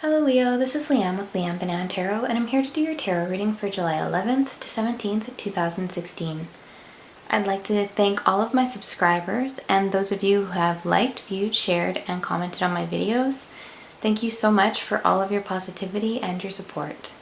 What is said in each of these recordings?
Hello Leo, this is Leanne with Leanne Banana Tarot, and I'm here to do your tarot reading for July 11th to 17th, 2016. I'd like to thank all of my subscribers and those of you who have liked, viewed, shared, and commented on my videos. Thank you so much for all of your positivity and your support.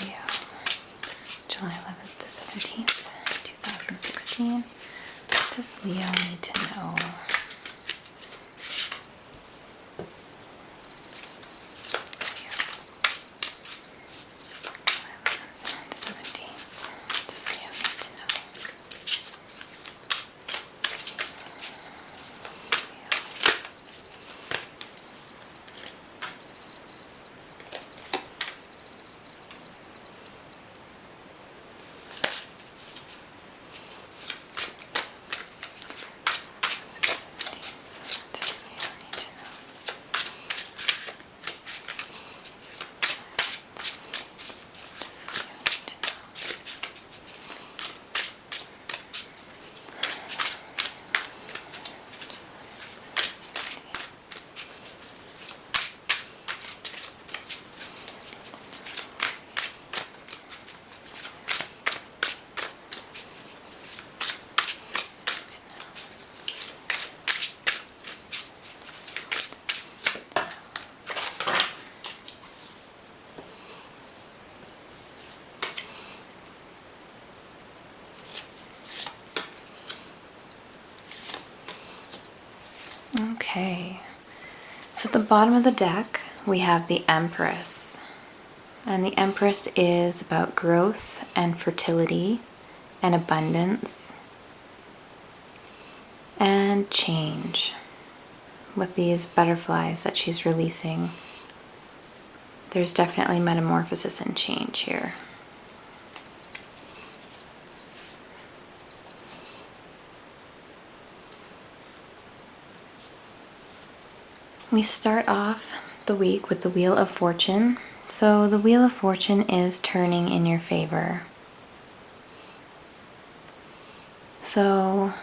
Leo, July 11th to 17th, 2016. What does Leo need to know? Okay, so at the bottom of the deck we have the Empress, and the Empress is about growth and fertility and abundance and change with these butterflies that she's releasing. There's definitely metamorphosis and change here. We start off the week with the Wheel of Fortune. So the Wheel of Fortune is turning in your favor. So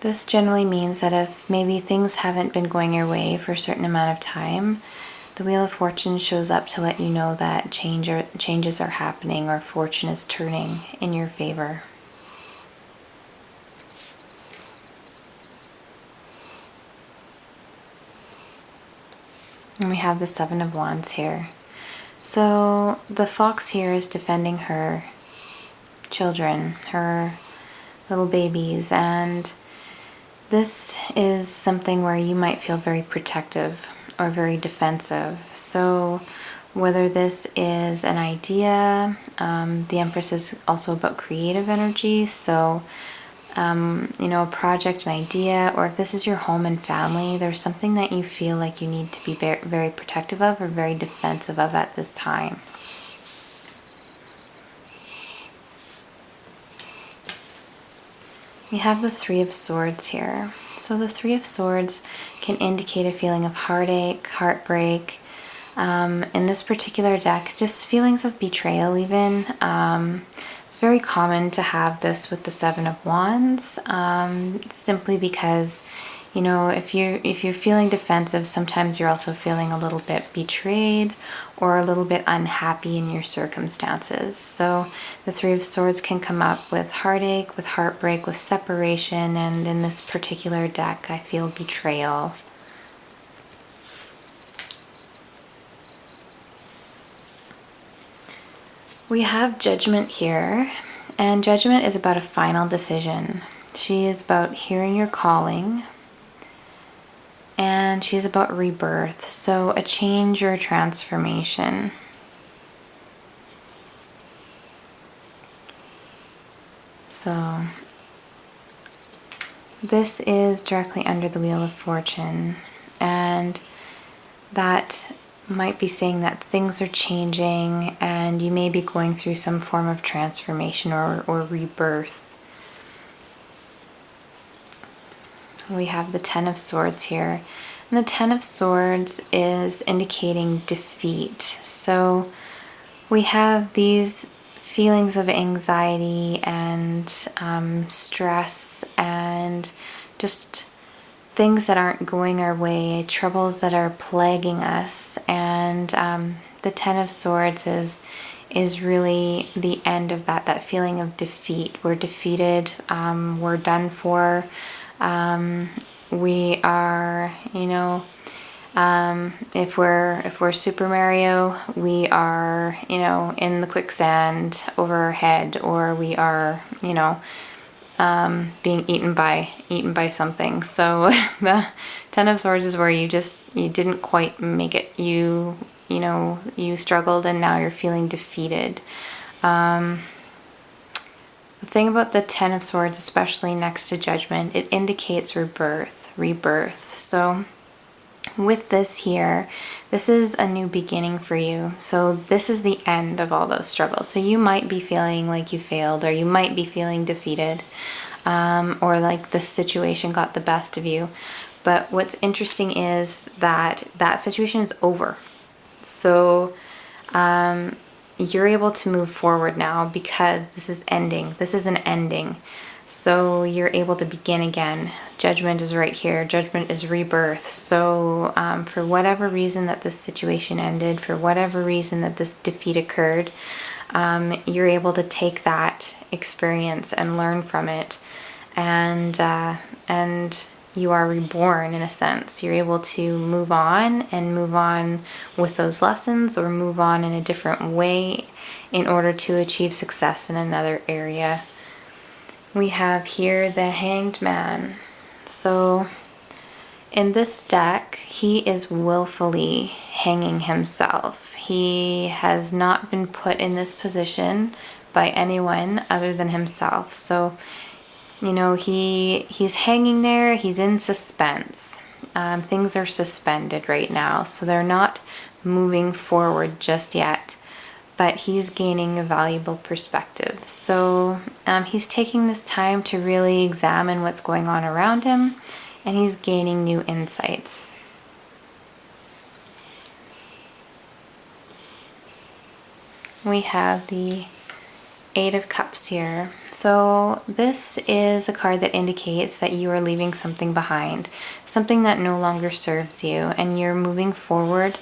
this generally means that if maybe things haven't been going your way for a certain amount of time, the Wheel of Fortune shows up to let you know that changes are happening or fortune is turning in your favor. And we have the Seven of Wands here. So the fox here is defending her children, her little babies, and this is something where you might feel very protective or very defensive. So whether this is an idea, the Empress is also about creative energy, so a project, an idea, or if this is your home and family, there's something that you feel like you need to be very, very protective of or very defensive of at this time. We have the Three of Swords here. So the Three of Swords can indicate a feeling of heartache, heartbreak. In this particular deck, just feelings of betrayal even. It's very common to have this with the Seven of Wands, simply because, if you're feeling defensive, sometimes you're also feeling a little bit betrayed or a little bit unhappy in your circumstances. So the Three of Swords can come up with heartache, with heartbreak, with separation, and in this particular deck, I feel betrayal. We have Judgment here, and Judgment is about a final decision. She is about hearing your calling, and she's about rebirth, so a change or a transformation. So this is directly under the Wheel of Fortune, and that might be saying that things are changing and you may be going through some form of transformation or rebirth. We have the Ten of Swords here, and the Ten of Swords is indicating defeat. So we have these feelings of anxiety and stress and just things that aren't going our way, troubles that are plaguing us. And the Ten of Swords is really the end of that feeling of defeat. We're defeated, we're done for, we are, if we're Super Mario, we are, in the quicksand over our head, or we are, being eaten by something. So the Ten of Swords is where you didn't quite make it. You struggled, and now you're feeling defeated. The thing about the Ten of Swords, especially next to Judgment, it indicates rebirth. So with this here, this is a new beginning for you. So this is the end of all those struggles. So you might be feeling like you failed, or you might be feeling defeated, or like the situation got the best of you. But what's interesting is that situation is over. So you're able to move forward now because this is ending. This is an ending. So you're able to begin again. Judgment is right here. Judgment is rebirth. So for whatever reason that this situation ended, for whatever reason that this defeat occurred, you're able to take that experience and learn from it, and you are reborn in a sense. You're able to move on with those lessons, or move on in a different way in order to achieve success in another area. We have here the Hanged Man. So in this deck, he is willfully hanging himself. He has not been put in this position by anyone other than himself. So, he's hanging there. He's in suspense. Things are suspended right now, so they're not moving forward just yet. But he's gaining a valuable perspective. So he's taking this time to really examine what's going on around him, and he's gaining new insights. We have the Eight of Cups here. So this is a card that indicates that you are leaving something behind, something that no longer serves you, and you're moving forward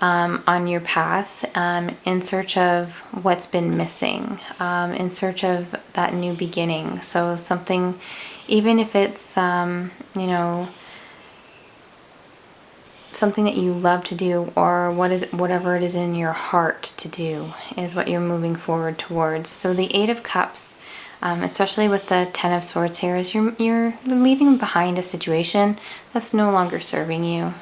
on your path, in search of what's been missing, in search of that new beginning. So something, even if it's, something that you love to do, or whatever it is in your heart to do, is what you're moving forward towards. So the Eight of Cups, especially with the Ten of Swords here, is you're leaving behind a situation that's no longer serving you.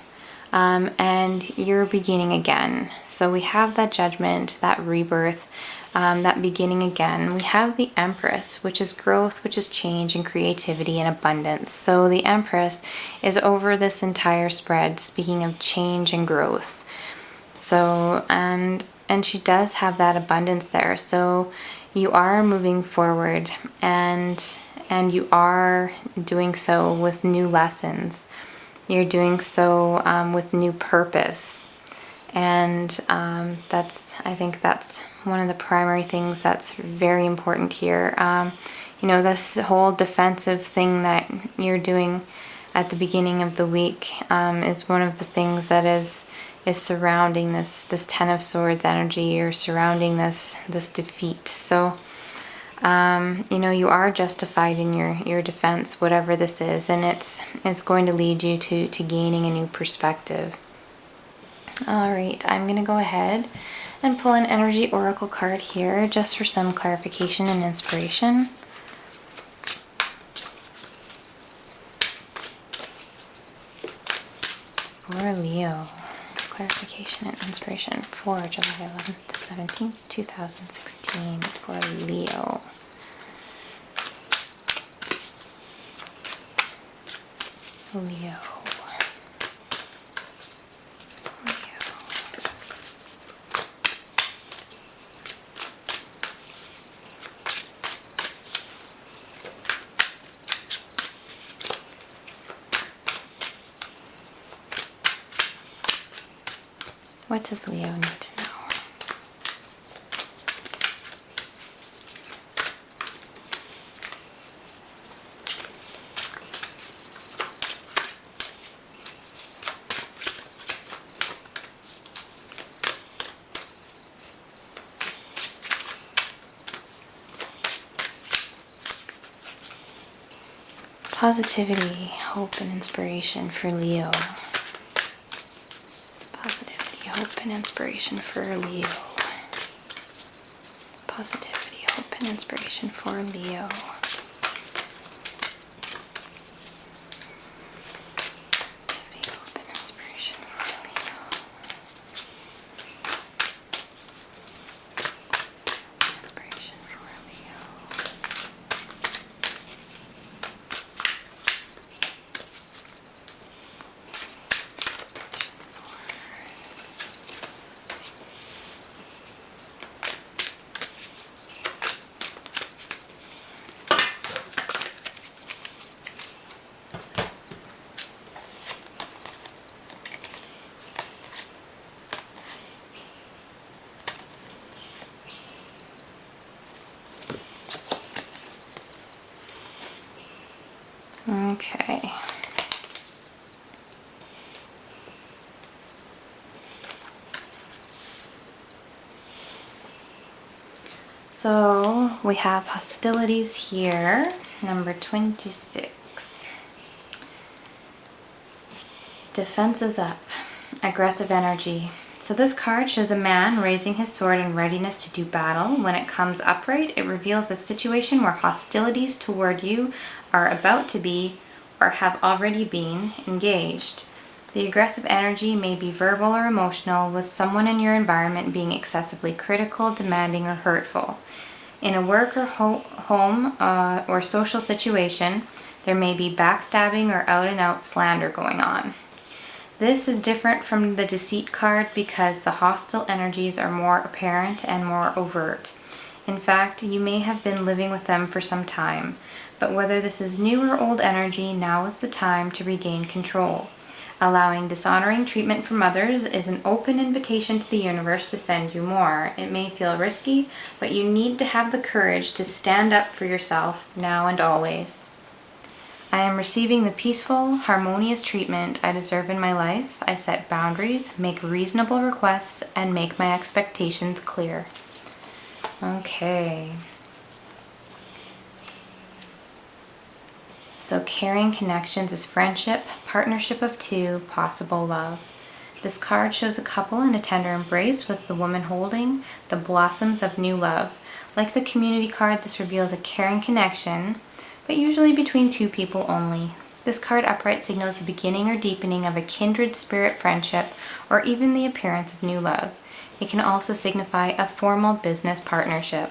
And you're beginning again. So we have that Judgment, that rebirth, that beginning again. We have the Empress, which is growth, which is change and creativity and abundance. So the Empress is over this entire spread, speaking of change and growth. So, and she does have that abundance there. So you are moving forward, and you are doing so with new lessons. You're doing so with new purpose, and I think that's one of the primary things that's very important here. This whole defensive thing that you're doing at the beginning of the week is one of the things that is surrounding this Ten of Swords energy, or surrounding this defeat. So you are justified in your defense, whatever this is, and it's going to lead you to gaining a new perspective. All right, I'm going to go ahead and pull an energy oracle card here, just for some clarification and inspiration. For Leo, clarification and inspiration for July 11th to 17th, 2016, for Leo. Leo. What does Leo need to know? Positivity, hope, and inspiration for Leo. Positivity, hope, and inspiration for Leo. Positivity, hope, and inspiration for Leo. Positivity, hope, and inspiration for Leo. Inspiration for Leo. Okay. So we have hostilities here, number 26. Defenses up, aggressive energy. So this card shows a man raising his sword in readiness to do battle. When it comes upright, it reveals a situation where hostilities toward you are about to be or have already been engaged. The aggressive energy may be verbal or emotional, with someone in your environment being excessively critical, demanding, or hurtful. In a work or home or social situation, there may be backstabbing or out-and-out slander going on. This is different from the deceit card because the hostile energies are more apparent and more overt. In fact, you may have been living with them for some time, but whether this is new or old energy, now is the time to regain control. Allowing dishonoring treatment from others is an open invitation to the universe to send you more. It may feel risky, but you need to have the courage to stand up for yourself now and always. I am receiving the peaceful, harmonious treatment I deserve in my life. I set boundaries, make reasonable requests, and make my expectations clear. Okay. So caring connections is friendship, partnership of two, possible love. This card shows a couple in a tender embrace with the woman holding the blossoms of new love. Like the community card, this reveals a caring connection, but usually between two people only. This card upright signals the beginning or deepening of a kindred spirit friendship or even the appearance of new love. It can also signify a formal business partnership.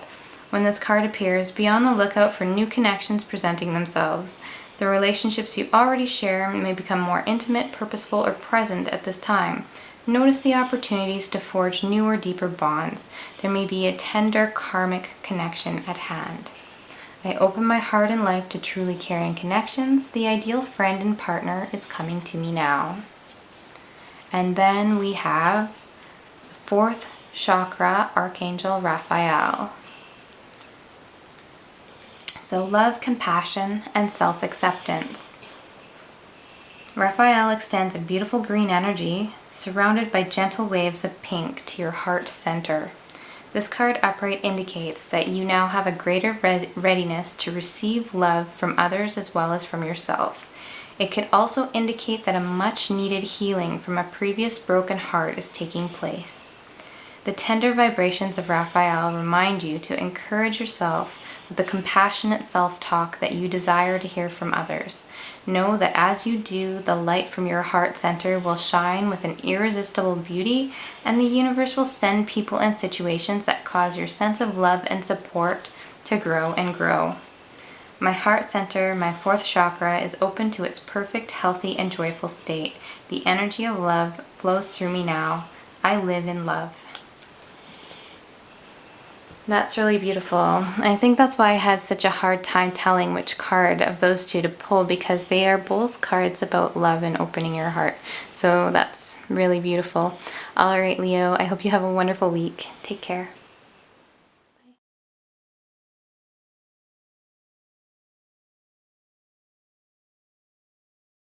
When this card appears, be on the lookout for new connections presenting themselves. The relationships you already share may become more intimate, purposeful, or present at this time. Notice the opportunities to forge newer, deeper bonds. There may be a tender karmic connection at hand. I open my heart and life to truly caring connections. The ideal friend and partner is coming to me now. And then we have the 4th chakra, Archangel Raphael. So love, compassion, and self-acceptance. Raphael extends a beautiful green energy surrounded by gentle waves of pink to your heart center. This card upright indicates that you now have a greater readiness to receive love from others as well as from yourself. It could also indicate that a much needed healing from a previous broken heart is taking place. The tender vibrations of Raphael remind you to encourage yourself with the compassionate self-talk that you desire to hear from others. Know that as you do, the light from your heart center will shine with an irresistible beauty, and the universe will send people and situations that cause your sense of love and support to grow and grow. My heart center, my 4th chakra, is open to its perfect, healthy, and joyful state. The energy of love flows through me now. I live in love. That's really beautiful. I think that's why I had such a hard time telling which card of those two to pull, because they are both cards about love and opening your heart. So that's really beautiful. All right, Leo, I hope you have a wonderful week. Take care.